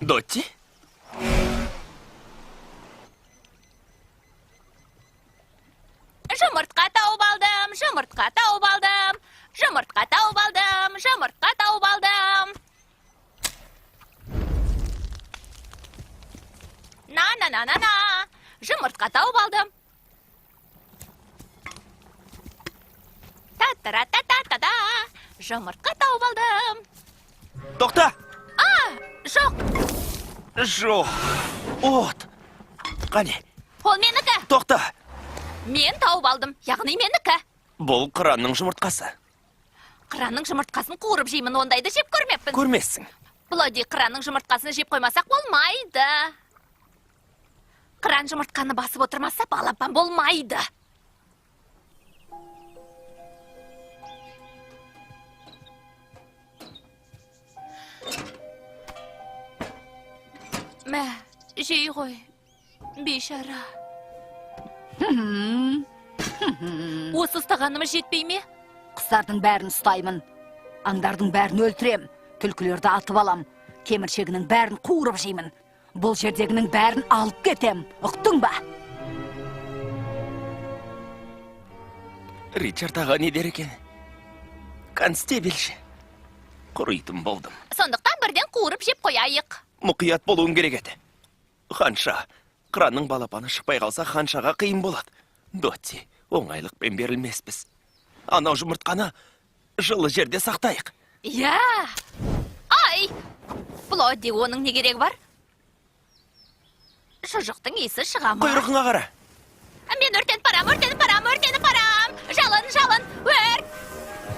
Дотти? Жұмыртқа тауып алдым, жұмыртқа тауып алдым. Жұмыртқа тауып алдым, жұмыртқа тауып алдым. На-на-на-на-на. Жұмыртқа тауып алдым. Та-та-ра-та-та-та-да. Жұмыртқа тауып алдым. Тоқта! Жоқ, Жоқ. От. Қане, ол менікі. тоқта! Мен тауып алдым, яғни менікі. Бұл қыранның жұмыртқасы. Қыранның жұмыртқасын қуырып жеймін, ондайды жеп көрмеппін. Көрмессің. Бұлайди қыранның жұмыртқасын жеп қоймасақ болмайды. Қыран жұмыртқаны басып отырмаса балапан болмайды. Мә, жей ғой, бейшара. Осы ұстағанымыз жетпей ме? Құстардың бәрін ұстаймын. Аңдардың бәрін өлтірем. Түлкілерді атып алам. Кеміршегінің бәрін қуырып жеймін. Бұл жердегінің бәрін алып кетем. Ұқтың ба? Ричард аға не дер екен? Констебелші. Құритын болдым. Сондықтан бірден қуырып жеп қояйық. Мұқият болуың керек еді. Ханша, қыранның балапаны шықпай қалса ханшаға қиын болады. Дотти, оңайлықпен берілмеспіз. Анау жұмыртқаны жылы жерде сақтайық. Я! Ай! Плодди, оның не керек бар? Шұжықтың иісі шыға ма? Құйрығыңа қара. Мен өртеніп барам, өртеніп барам, өртеніп барам! Жалын, жалын, өрт!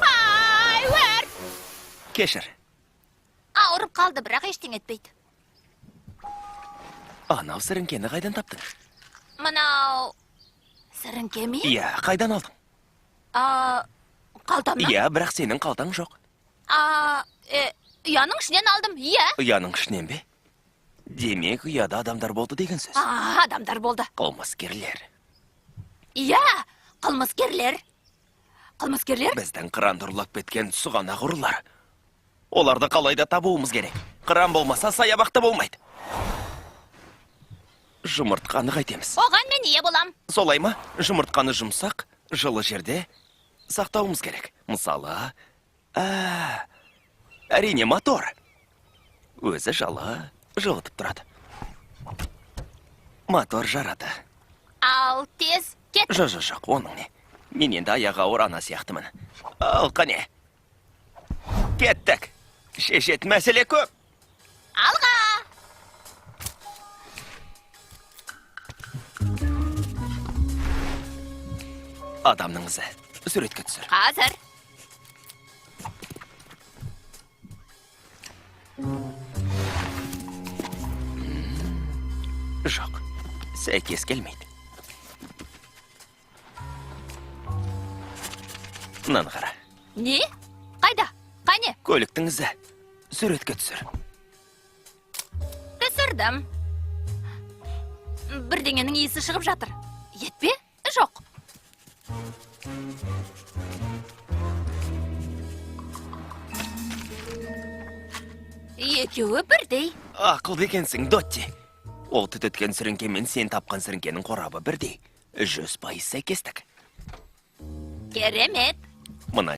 Ай, өрт! Кешір. Ауырып қалды, бірақ ештеңе етпейді. Анау сіріңкені қайдан таптың? Мынау... Сіріңке ме? Иә, қайдан алдың? Қалтамнан? Иә, бірақ сенің қалтаң жоқ. Ұяның ішінен алдым, иә. Ұяның ішінен бе? Демек, ұяда адамдар болды деген сөз. Адамдар болды. Қылмыскерлер. Иә, қылмыскерлер. Қылмыскерлер? Біздің қыранды ұрлап кеткен сұғанақ ұрылар. Оларды қалайда табуымыз керек. Қыран болмаса саябақта болмайды. Жұмыртқаны қайтеміз. Оған мен ие болам. Солай ма? Жұмыртқаны жұмсақ, жылы жерде сақтауымыз керек. Мысалы, әрине мотор. Өзі жылытып тұрады. Мотор жарады. Ал тез кет. Жоқ, оның не? Мен енді аяғы ауыр ана сияқтымын. Ал қане. Кеттік. Шешет мәселе көп. Алға! Адамның ізі. Суретке түсір. Қазір. Жоқ, сәйкес келмейді. Мынаны қара. Не? Қайда? Қане? Көліктің ізі. Суретке түсір. Түсірдім. Бірдеңенің иісі шығып жатыр. Етпе? Жоқ. Екеуі бірдей. Ақылды екенсің, Дотти. Ол түтеткен сіріңке мен сен тапқан сіріңкенің қорабы бірдей. 100% сәйкестік. Керемет. Мына